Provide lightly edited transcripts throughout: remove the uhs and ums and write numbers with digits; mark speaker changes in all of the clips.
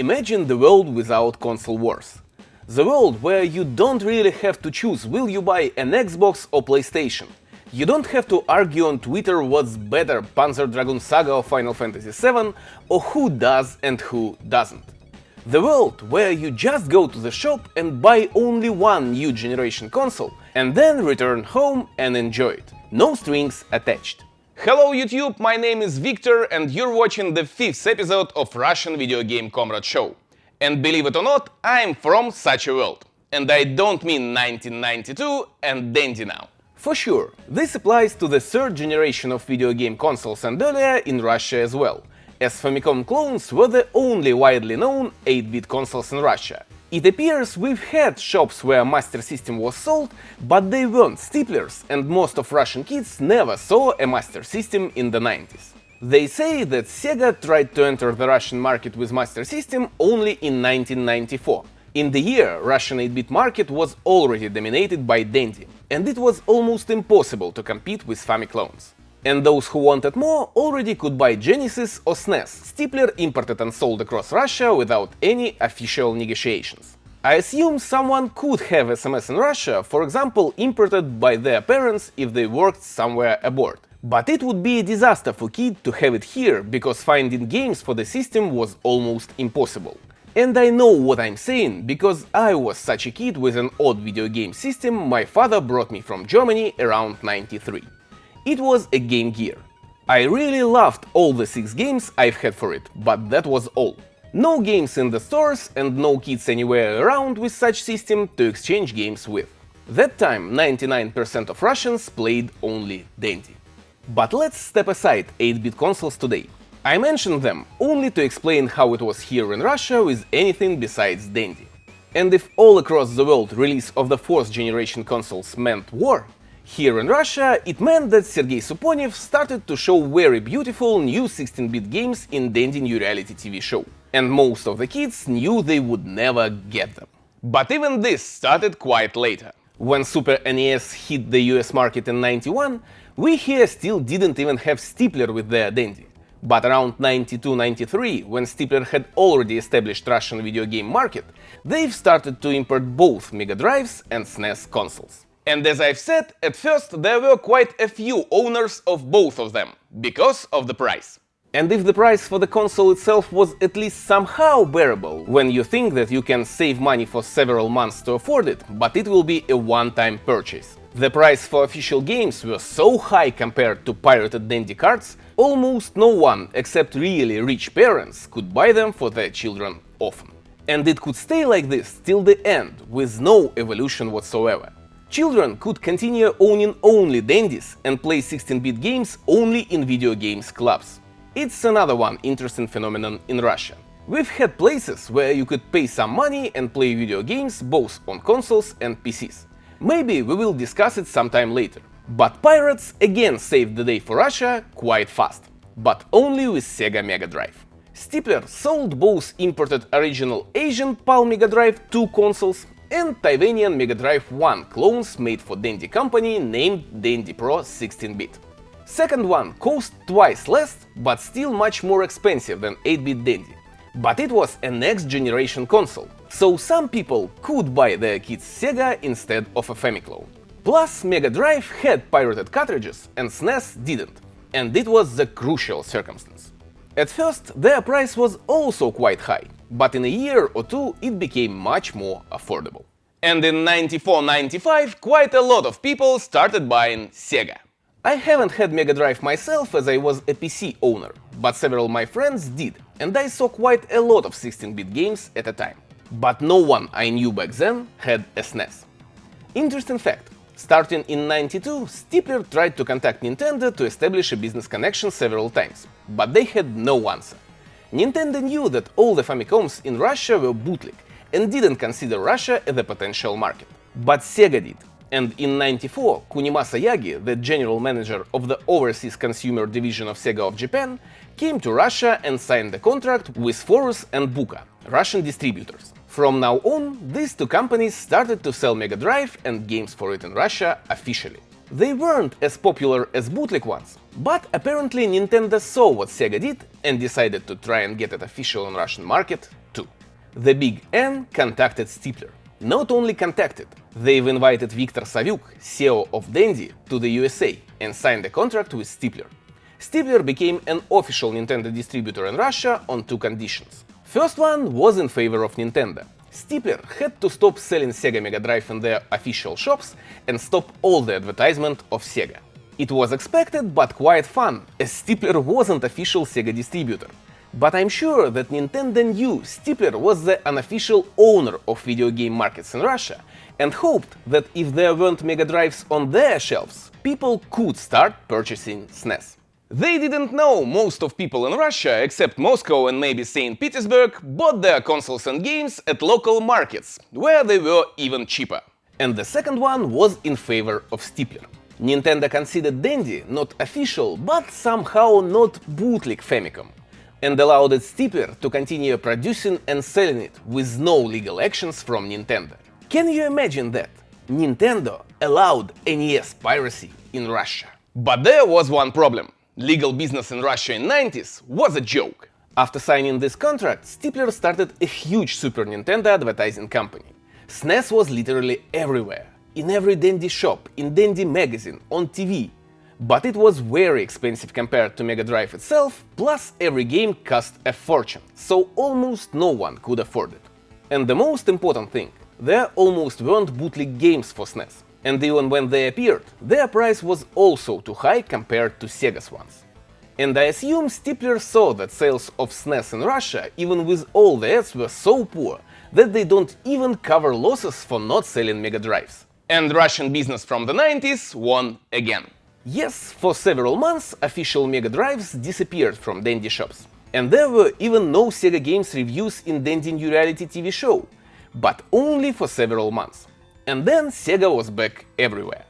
Speaker 1: Imagine the world without console wars. The world where you don't really have to choose will you buy an Xbox or PlayStation. You don't have to argue on Twitter what's better, Panzer Dragoon Saga or Final Fantasy VII, or who does and who doesn't. The world where you just go to the shop and buy only one new generation console and then return home and enjoy it. No strings attached. Hello YouTube, my name is Victor and you're watching the 5th episode of Russian Video Game Comrade Show. And believe it or not, I'm from such a world. And I don't mean 1992 and dandy now. For sure, this applies to the 3rd generation of video game consoles and earlier in Russia as well, as Famicom clones were the only widely known 8-bit consoles in Russia. It appears we've had shops where Master System was sold, but they weren't Steeplers, and most of Russian kids never saw a Master System in the 90s. They say that Sega tried to enter the Russian market with Master System only in 1994. In the year, Russian 8-bit market was already dominated by Dendy, and it was almost impossible to compete with Famiclones. And those who wanted more already could buy Genesis or SNES, Steepler imported and sold across Russia without any official negotiations. I assume someone could have SMS in Russia, for example, imported by their parents if they worked somewhere abroad. But it would be a disaster for kid to have it here, because finding games for the system was almost impossible. And I know what I'm saying, because I was such a kid with an odd video game system my father brought me from Germany around 93. It was a Game Gear. I really loved all the 6 games I've had for it, but that was all. No games in the stores and no kids anywhere around with such system to exchange games with. That time 99% of Russians played only Dendy. But let's step aside 8-bit consoles today. I mentioned them only to explain how it was here in Russia with anything besides Dendy. And if all across the world release of the 4th generation consoles meant war, here in Russia it meant that Sergei Suponev started to show very beautiful new 16-bit games in Dendy New Reality TV show. And most of the kids knew they would never get them. But even this started quite later. When Super NES hit the US market in 91, we here still didn't even have Steepler with their Dendy. But around 92-93, when Steepler had already established Russian video game market, they've started to import both Mega Drives and SNES consoles. And as I've said, at first there were quite a few owners of both of them, because of the price. And if the price for the console itself was at least somehow bearable, when you think that you can save money for several months to afford it, but it will be a one-time purchase. The price for official games was so high compared to pirated Dendy cards, almost no one, except really rich parents, could buy them for their children often. And it could stay like this till the end, with no evolution whatsoever. Children could continue owning only Dendies and play 16-bit games only in video games clubs. It's another one interesting phenomenon in Russia. We've had places where you could pay some money and play video games both on consoles and PCs. Maybe we will discuss it sometime later. But pirates again saved the day for Russia quite fast. But only with Sega Mega Drive. Steepler sold both imported original Asian PAL Mega Drive 2 consoles and Taiwanian Mega Drive 1 clones made for Dendy company named Dendy Pro 16-bit. Second one cost twice less, but still much more expensive than 8-bit Dendy. But it was a next generation console, so some people could buy their kids Sega instead of a Famiclone. Plus Mega Drive had pirated cartridges and SNES didn't, and it was the crucial circumstance. At first their price was also quite high, but in a year or two it became much more affordable. And in 94-95 quite a lot of people started buying Sega. I haven't had Mega Drive myself as I was a PC owner, but several of my friends did, and I saw quite a lot of 16-bit games at a time. But no one I knew back then had a SNES. Interesting fact, starting in 92, Steepler tried to contact Nintendo to establish a business connection several times, but they had no answer. Nintendo knew that all the Famicoms in Russia were bootleg and didn't consider Russia as a potential market. But Sega did. And in 94, Kunimasa Yagi, the general manager of the overseas consumer division of Sega of Japan, came to Russia and signed a contract with Forus and Buka, Russian distributors. From now on, these two companies started to sell Mega Drive and games for it in Russia officially. They weren't as popular as bootleg ones, but apparently Nintendo saw what Sega did and decided to try and get it official on Russian market too. The Big N contacted Stifler. Not only contacted, they've invited Viktor Savyuk, CEO of Dendy, to the USA and signed a contract with Stifler. Stifler became an official Nintendo distributor in Russia on two conditions. First one was in favor of Nintendo. Stifler had to stop selling Sega Mega Drive in their official shops and stop all the advertisement of Sega. It was expected but quite fun, as Stifler wasn't official Sega distributor. But I'm sure that Nintendo knew Stifler was the unofficial owner of video game markets in Russia and hoped that if there weren't Mega Drives on their shelves, people could start purchasing SNES. They didn't know most of people in Russia, except Moscow and maybe St. Petersburg, bought their consoles and games at local markets, where they were even cheaper. And the second one was in favor of Stifler. Nintendo considered Dendy not official, but somehow not bootleg Famicom, and allowed its Stifler to continue producing and selling it with no legal actions from Nintendo. Can you imagine that? Nintendo allowed NES piracy in Russia. But there was one problem. Legal business in Russia in 90s was a joke. After signing this contract, Stifler started a huge Super Nintendo advertising company. SNES was literally everywhere. In every Dendy shop, in Dendy magazine, on TV. But it was very expensive compared to Mega Drive itself, plus every game cost a fortune, so almost no one could afford it. And the most important thing, there almost weren't bootleg games for SNES. And even when they appeared, their price was also too high compared to Sega's ones. And I assume Stifler saw that sales of SNES in Russia, even with all the ads, were so poor that they don't even cover losses for not selling Mega Drives. And Russian business from the 90s won again. Yes, for several months official Mega Drives disappeared from Dendy shops. And there were even no Sega games reviews in Dendy New Reality TV show, but only for several months. And then Sega was back everywhere.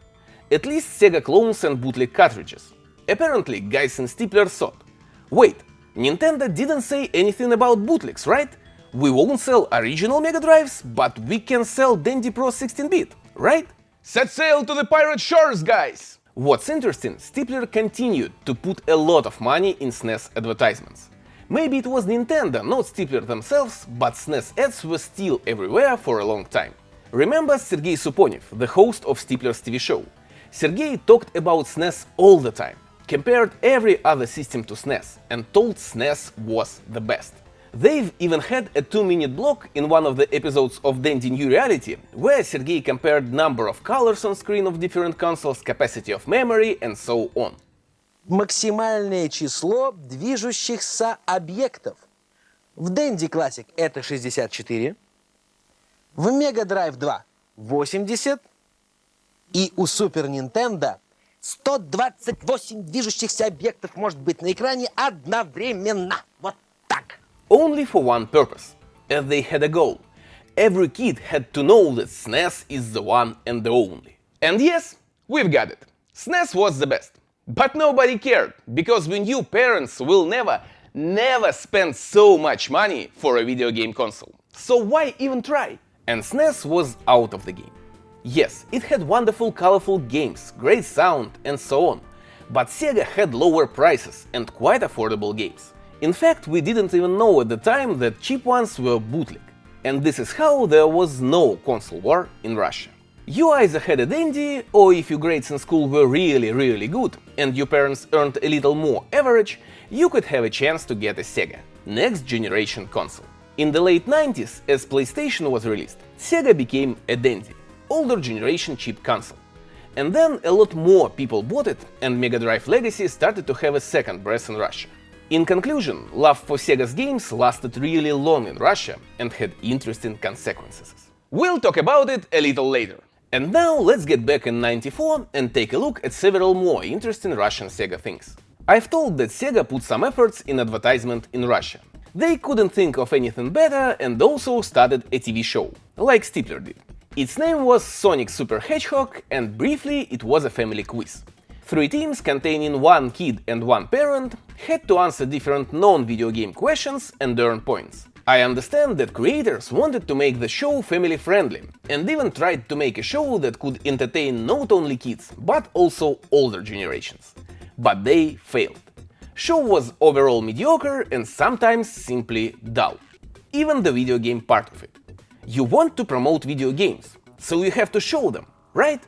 Speaker 1: At least Sega clones and bootleg cartridges. Apparently, guys in Stifler thought, wait, Nintendo didn't say anything about bootlegs, right? We won't sell original Mega Drives, but we can sell Dendy Pro 16-bit, right? Set sail to the pirate shores, guys! What's interesting, Stifler continued to put a lot of money in SNES advertisements. Maybe it was Nintendo, not Stifler themselves, but SNES ads were still everywhere for a long time. Remember Sergei Suponev, the host of Stifler's TV show? Sergei talked about SNES all the time, compared every other system to SNES, and told SNES was the best. They've even had a 2-minute block in one of the episodes of Dendy New Reality, where Sergei compared number of colors on screen of different consoles, capacity of memory, and so on.
Speaker 2: Максимальное число движущихся объектов. В Dendy Classic это 64, в Mega Drive 2 80 и у Super Nintendo 128 движущихся объектов может быть на экране одновременно. Вот так.
Speaker 1: Only for one purpose, as they had a goal. Every kid had to know that SNES is the one and the only. And yes, we've got it. SNES was the best. But nobody cared, because we knew parents will never spend so much money for a video game console. So why even try? And SNES was out of the game. Yes, it had wonderful colorful games, great sound and so on. But Sega had lower prices and quite affordable games. In fact, we didn't even know at the time that cheap ones were bootleg. And this is how there was no console war in Russia. You either had a Dendy, or if your grades in school were really good and your parents earned a little more average, you could have a chance to get a Sega, next generation console. In the late 90s, as PlayStation was released, Sega became a Dendy, older generation cheap console. And then a lot more people bought it, and Mega Drive Legacy started to have a second breath in Russia. In conclusion, love for Sega's games lasted really long in Russia and had interesting consequences. We'll talk about it a little later. And now let's get back in '94 and take a look at several more interesting Russian Sega things. I've told that Sega put some efforts in advertisement in Russia. They couldn't think of anything better and also started a TV show, like Stifler did. Its name was Sonic Super Hedgehog, and briefly it was a family quiz. 3 teams containing 1 kid and 1 parent had to answer different non-video game questions and earn points. I understand that creators wanted to make the show family-friendly and even tried to make a show that could entertain not only kids, but also older generations. But they failed. Show was overall mediocre and sometimes simply dull. even the video game part of it. You want to promote video games, so you have to show them, right?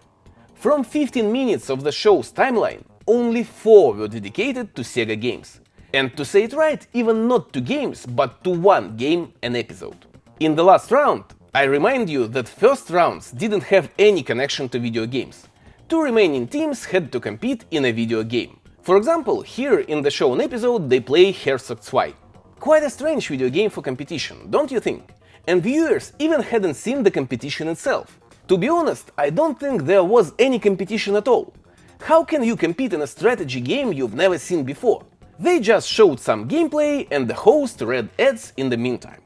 Speaker 1: From 15 minutes of the show's timeline, only 4 were dedicated to Sega games. And to say it right, even not to games, but to one game an episode. In the last round, I remind you that first rounds didn't have any connection to video games. 2 remaining teams had to compete in a video game. For example, here in the shown episode they play Herzog 2. Quite a strange video game for competition, don't you think? And viewers even hadn't seen the competition itself. To be honest, I don't think there was any competition at all. How can you compete in a strategy game you've never seen before? They just showed some gameplay and the host read ads in the meantime.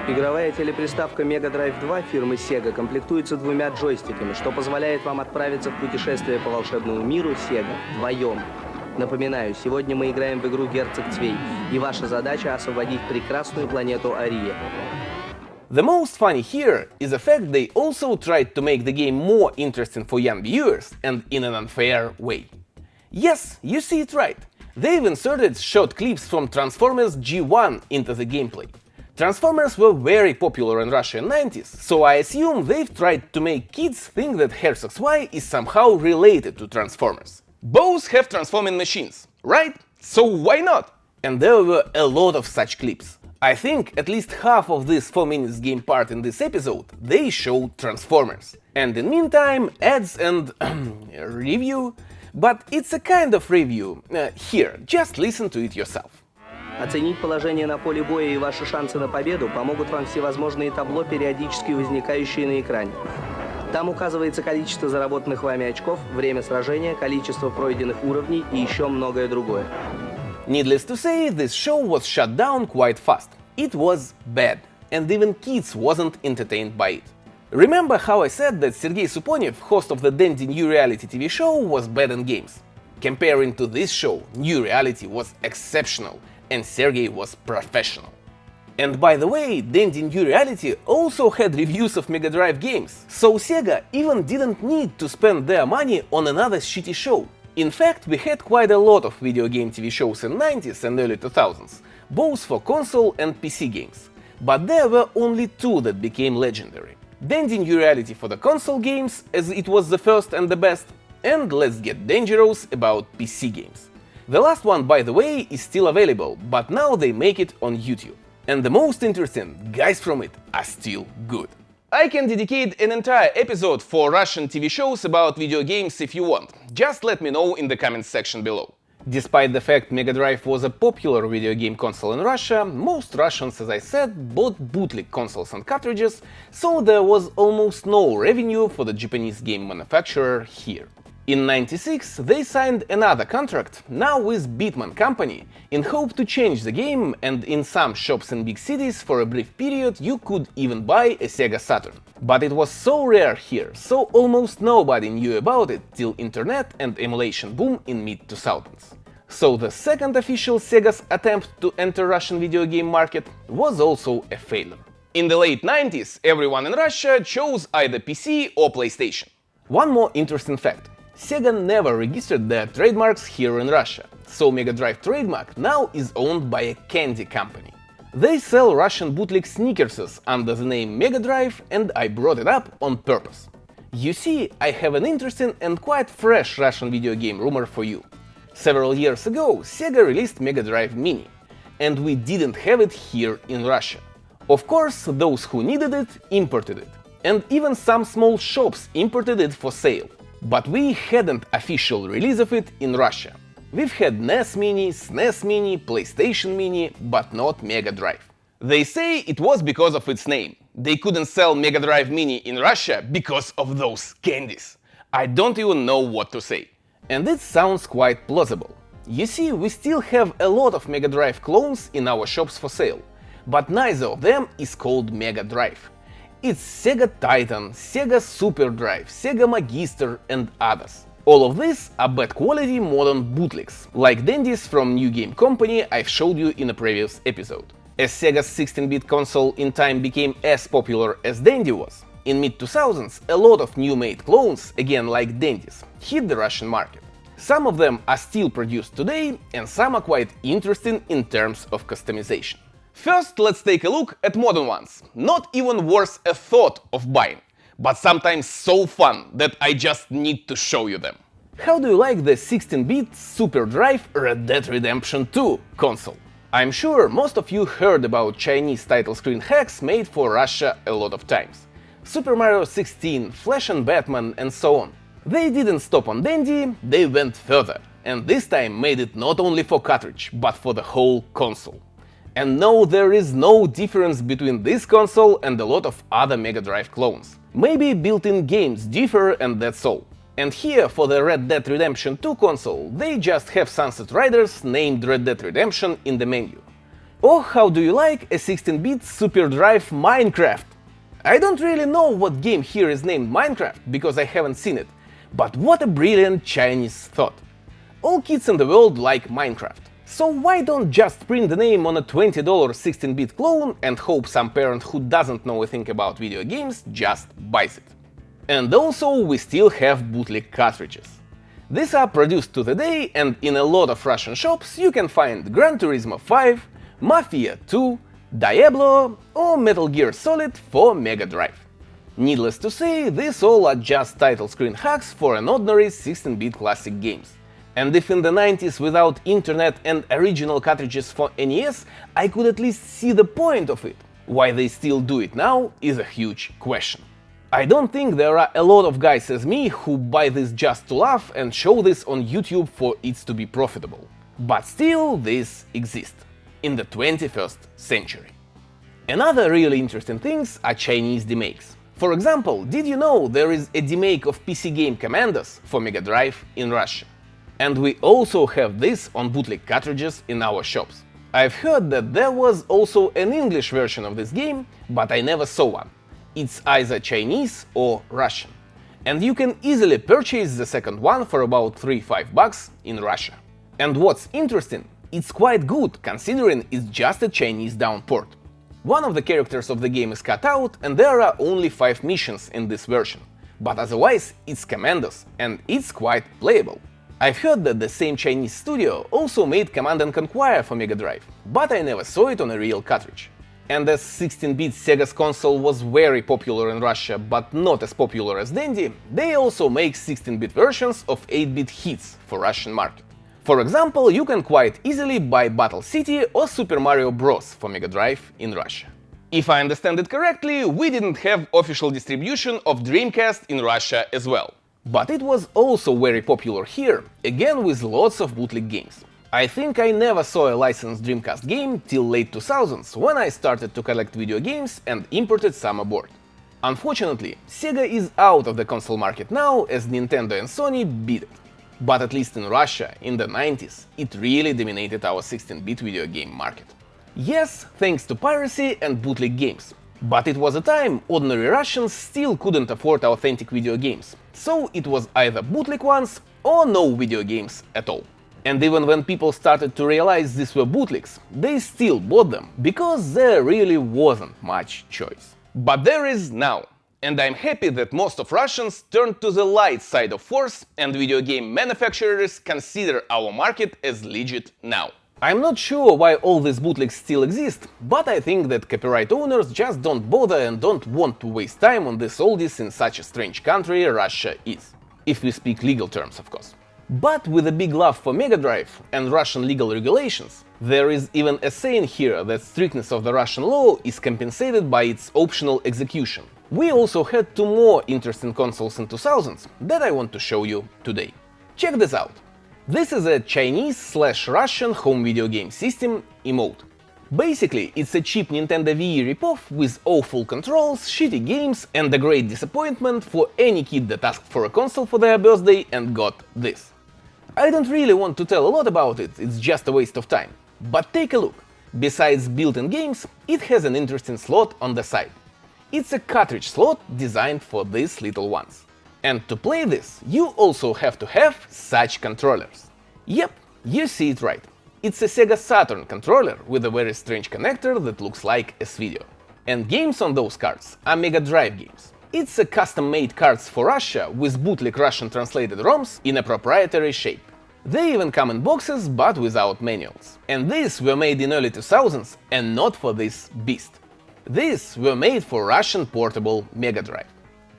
Speaker 3: Игровая телеприставка Mega Drive 2 фирмы Sega комплектуется 2 джойстиками, что позволяет вам отправиться в путешествие по волшебному миру Sega вдвоем. Напоминаю, сегодня мы играем в игру Герцог Цвей, и ваша задача освободить прекрасную планету Ария.
Speaker 1: The most funny here is the fact they also tried to make the game more interesting for young viewers and in an unfair way. Yes, you see it right. They've inserted short clips from Transformers G1 into the gameplay. Transformers were very popular in Russia in the 90s, so I assume they've tried to make kids think that Herzog 2 is somehow related to Transformers. Both have transforming machines, right? So why not? And there were a lot of such clips. I think at least half of this 4 minutes game part in this episode, they show Transformers. And in meantime, ads and review. But it's a kind of review. Here, just listen to it yourself.
Speaker 3: Оценить положение на поле боя и ваши шансы на победу помогут вам всевозможные табло, периодически возникающие на экране. Там указывается количество заработанных вами очков, время сражения, количество пройденных уровней и еще многое другое.
Speaker 1: Needless to say, this show was shut down quite fast. It was bad, and even kids wasn't entertained by it. Remember how I said that Sergei Suponev, host of the Dandy New Reality TV show, was bad in games? Comparing to this show, New Reality was exceptional, and Sergei was professional. And by the way, Dandy New Reality also had reviews of Mega Drive games, so Sega even didn't need to spend their money on another shitty show. In fact, we had quite a lot of video game TV shows in 90s and early 2000s, both for console and PC games. But there were only 2 that became legendary. Dandy New Reality for the console games, as it was the first and the best, and Let's Get Dangerous about PC games. The last one, by the way, is still available, but now they make it on YouTube. And the most interesting guys from it are still good. I can dedicate an entire episode for Russian TV shows about video games if you want. Just let me know in the comments section below. Despite the fact Mega Drive was a popular video game console in Russia, most Russians, as I said, bought bootleg consoles and cartridges, so there was almost no revenue for the Japanese game manufacturer here. In '96 they signed another contract, now with Beatman Company, in hope to change the game, and in some shops in big cities for a brief period you could even buy a Sega Saturn. But it was so rare here, so almost nobody knew about it till internet and emulation boom in mid-2000s. So the second official Sega's attempt to enter Russian video game market was also a failure. In the late 90s everyone in Russia chose either PC or PlayStation. One more interesting fact. Sega never registered their trademarks here in Russia, so Mega Drive trademark now is owned by a candy company. They sell Russian bootleg Snickerses under the name Mega Drive, and I brought it up on purpose. You see, I have an interesting and quite fresh Russian video game rumor for you. Several years ago, Sega released Mega Drive Mini, and we didn't have it here in Russia. Of course, those who needed it imported it, and even some small shops imported it for sale. But we hadn't official release of it in Russia. We've had NES Mini, SNES Mini, PlayStation Mini, but not Mega Drive. They say it was because of its name. They couldn't sell Mega Drive Mini in Russia because of those candies. I don't even know what to say. And it sounds quite plausible. You see, we still have a lot of Mega Drive clones in our shops for sale, but neither of them is called Mega Drive. It's Sega Titan, Sega Super Drive, Sega Magister and others. All of these are bad quality modern bootlegs, like dandies from New Game Company I've showed you in a previous episode. As Sega's 16-bit console in time became as popular as Dandy was, in mid-2000s a lot of new-made clones, again like dandies, hit the Russian market. Some of them are still produced today, and some are quite interesting in terms of customization. First, let's take a look at modern ones. Not even worth a thought of buying, but sometimes so fun that I just need to show you them. How do you like the 16-bit Super Drive Red Dead Redemption 2 console? I'm sure most of you heard about Chinese title screen hacks made for Russia a lot of times. Super Mario 16, Flash and Batman, and so on. They didn't stop on Dandy, they went further, and this time made it not only for cartridge, but for the whole console. And no, there is no difference between this console and a lot of other Mega Drive clones. Maybe built-in games differ and that's all. And here, for the Red Dead Redemption 2 console, they just have Sunset Riders named Red Dead Redemption in the menu. Or how do you like a 16-bit Super Drive Minecraft? I don't really know what game here is named Minecraft, because I haven't seen it, but what a brilliant Chinese thought. All kids in the world like Minecraft. So why don't just print the name on a $20 16-bit clone and hope some parent who doesn't know a thing about video games just buys it? And also we still have bootleg cartridges. These are produced to the day, and in a lot of Russian shops you can find Gran Turismo 5, Mafia 2, Diablo or Metal Gear Solid for Mega Drive. Needless to say, these all are just title screen hacks for an ordinary 16-bit classic games. And if in the 90s without internet and original cartridges for NES, I could at least see the point of it, why they still do it now is a huge question. I don't think there are a lot of guys as me who buy this just to laugh and show this on YouTube for it to be profitable. But still, this exists in the 21st century. Another really interesting things are Chinese demakes. For example, did you know there is a demake of PC game Commandos for Mega Drive in Russia? And we also have this on bootleg cartridges in our shops. I've heard that there was also an English version of this game, but I never saw one. It's either Chinese or Russian. And you can easily purchase the second one for about $3-5 in Russia. And what's interesting, it's quite good considering it's just a Chinese downport. One of the characters of the game is cut out and there are only 5 missions in this version. But otherwise it's Commandos and it's quite playable. I've heard that the same Chinese studio also made Command & Conquer for Mega Drive, but I never saw it on a real cartridge. And as 16-bit Sega's console was very popular in Russia, but not as popular as Dandy, they also make 16-bit versions of 8-bit hits for Russian market. For example, you can quite easily buy Battle City or Super Mario Bros. For Mega Drive in Russia. If I understand it correctly, we didn't have official distribution of Dreamcast in Russia as well. But it was also very popular here, again with lots of bootleg games. I think I never saw a licensed Dreamcast game till late 2000s, when I started to collect video games and imported some aboard. Unfortunately, Sega is out of the console market now, as Nintendo and Sony beat it. But at least in Russia, in the 90s, it really dominated our 16-bit video game market. Yes, thanks to piracy and bootleg games. But it was a time ordinary Russians still couldn't afford authentic video games, so it was either bootleg ones or no video games at all. And even when people started to realize these were bootlegs, they still bought them, because there really wasn't much choice. But there is now, and I'm happy that most of Russians turned to the light side of force and video game manufacturers consider our market as legit now. I'm not sure why all these bootlegs still exist, but I think that copyright owners just don't bother and don't want to waste time on these oldies in such a strange country Russia is. If we speak legal terms, of course. But with a big love for Mega Drive and Russian legal regulations, there is even a saying here that strictness of the Russian law is compensated by its optional execution. We also had 2 more interesting consoles in 2000s that I want to show you today. Check this out. This is a Chinese/Russian home video game system, Emote. Basically, it's a cheap Nintendo Wii ripoff with awful controls, shitty games and a great disappointment for any kid that asked for a console for their birthday and got this. I don't really want to tell a lot about it, it's just a waste of time. But take a look. Besides built-in games, it has an interesting slot on the side. It's a cartridge slot designed for these little ones. And to play this, you also have to have such controllers. Yep, you see it right. It's a Sega Saturn controller with a very strange connector that looks like a video. And games on those cards are Mega Drive games. It's a custom-made cards for Russia with bootleg Russian translated ROMs in a proprietary shape. They even come in boxes but without manuals. And these were made in early 2000s and not for this beast. These were made for Russian portable Mega Drive.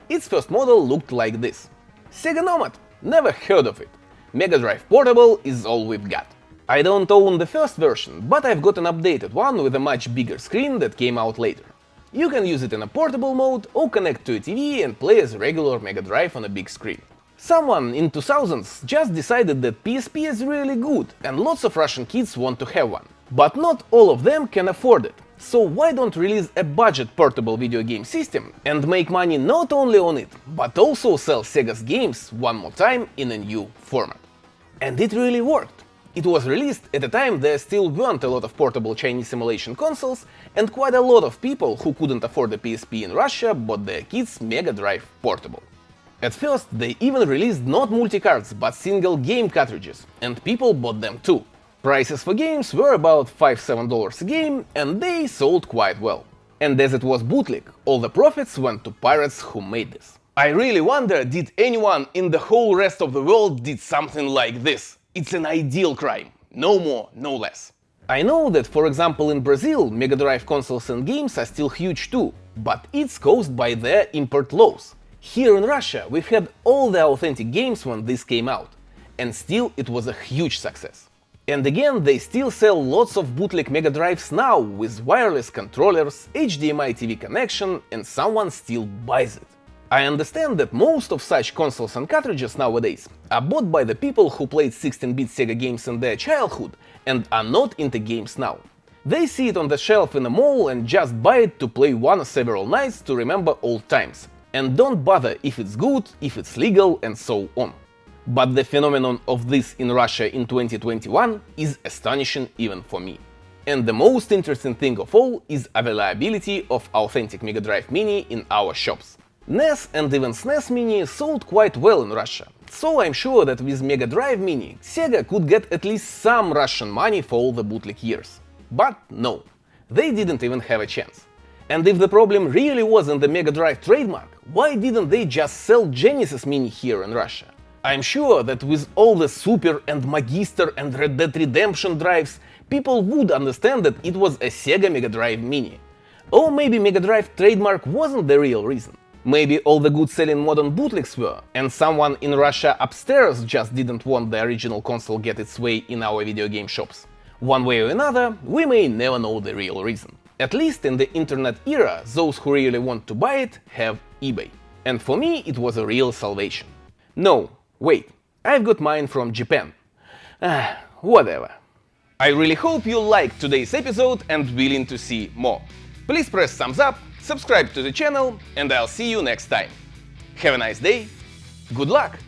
Speaker 1: Its first model looked like this. Sega Nomad, never heard of it. Mega Drive Portable is all we've got. I don't own the first version, but I've got an updated one with a much bigger screen that came out later. You can use it in a portable mode or connect to a TV and play as a regular Mega Drive on a big screen. Someone in 2000s just decided that PSP is really good and lots of Russian kids want to have one. But not all of them can afford it. So why don't release a budget portable video game system and make money not only on it, but also sell Sega's games one more time in a new format? And it really worked. It was released at a time there still weren't a lot of portable Chinese emulation consoles, and quite a lot of people who couldn't afford a PSP in Russia bought their kids Mega Drive Portable. At first they even released not multi-cards but single game cartridges, and people bought them too. Prices for games were about $5–7 a game, and they sold quite well. And as it was bootleg, all the profits went to pirates who made this. I really wonder, did anyone in the whole rest of the world did something like this? It's an ideal crime, no more, no less. I know that, for example, in Brazil, Mega Drive consoles and games are still huge too, but it's caused by their import laws. Here in Russia we had all the authentic games when this came out, and still it was a huge success. And again, they still sell lots of bootleg Mega Drives now with wireless controllers, HDMI TV connection, and someone still buys it. I understand that most of such consoles and cartridges nowadays are bought by the people who played 16-bit Sega games in their childhood and are not into games now. They see it on the shelf in a mall and just buy it to play one or several nights to remember old times, and don't bother if it's good, if it's legal, and so on. But the phenomenon of this in Russia in 2021 is astonishing even for me. And the most interesting thing of all is availability of authentic Mega Drive Mini in our shops. NES and even SNES Mini sold quite well in Russia, so I'm sure that with Mega Drive Mini Sega could get at least some Russian money for all the bootleg years. But no, they didn't even have a chance. And if the problem really wasn't the Mega Drive trademark, why didn't they just sell Genesis Mini here in Russia? I'm sure that with all the Super and Magister and Red Dead Redemption drives, people would understand that it was a Sega Mega Drive Mini. Or maybe Mega Drive trademark wasn't the real reason. Maybe all the good-selling modern bootlegs were, and someone in Russia upstairs just didn't want the original console get its way in our video game shops. One way or another, we may never know the real reason. At least in the internet era, those who really want to buy it have eBay. And for me it was a real salvation. No, wait, I've got mine from Japan. Whatever. I really hope you liked today's episode and willing to see more. Please press thumbs up, subscribe to the channel, and I'll see you next time. Have a nice day, good luck!